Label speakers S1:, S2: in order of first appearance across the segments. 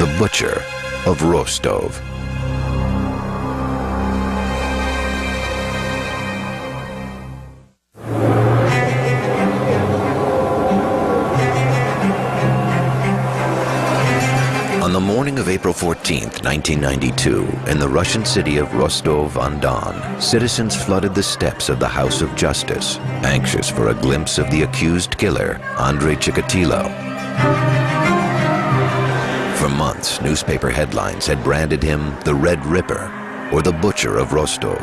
S1: the butcher of Rostov. On the morning of April 14th, 1992, in the Russian city of Rostov-on-Don, citizens flooded the steps of the House of Justice, anxious for a glimpse of the accused killer, Andrei Chikatilo. For months, newspaper headlines had branded him the Red Ripper, or the Butcher of Rostov.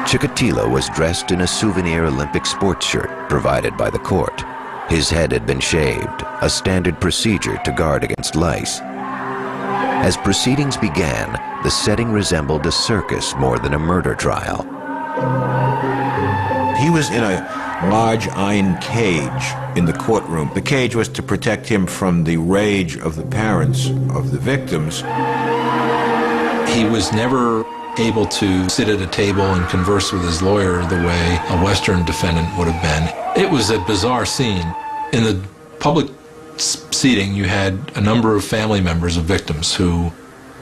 S1: Chikatilo was dressed in a souvenir Olympic sports shirt provided by the court. His head had been shaved, a standard procedure to guard against lice. As proceedings began, the setting resembled a circus more than a murder trial.
S2: He was in a large iron cage in the courtroom. The cage was to protect him from the rage of the parents of the victims.
S3: He was never able to sit at a table and converse with his lawyer the way a Western defendant would have been. It was a bizarre scene. In the public seating, you had a number of family members of victims who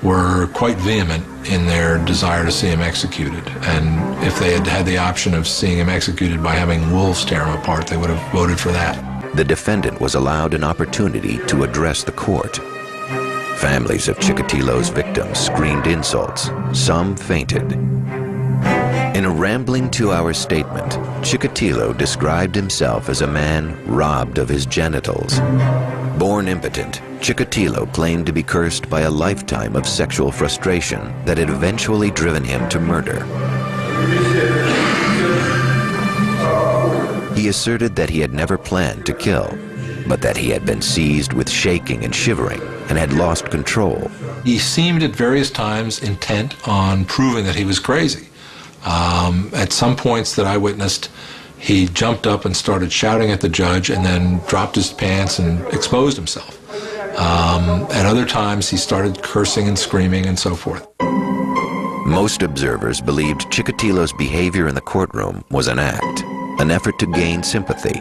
S3: were quite vehement in their desire to see him executed. And if they had had the option of seeing him executed by having wolves tear him apart, they would have voted for that.
S1: The defendant was allowed an opportunity to address the court. Families of Chikatilo's victims screamed insults. Some fainted. In a rambling 2-hour statement, Chikatilo described himself as a man robbed of his genitals. Born impotent, Chikatilo claimed to be cursed by a lifetime of sexual frustration that had eventually driven him to murder. He asserted that he had never planned to kill, but that he had been seized with shaking and shivering and had lost control.
S3: He seemed at various times intent on proving that he was crazy. At some points that I witnessed, he jumped up and started shouting at the judge and then dropped his pants and exposed himself. At other times, he started cursing and screaming and so forth.
S1: Most observers believed Chikatilo's behavior in the courtroom was an act, an effort to gain sympathy.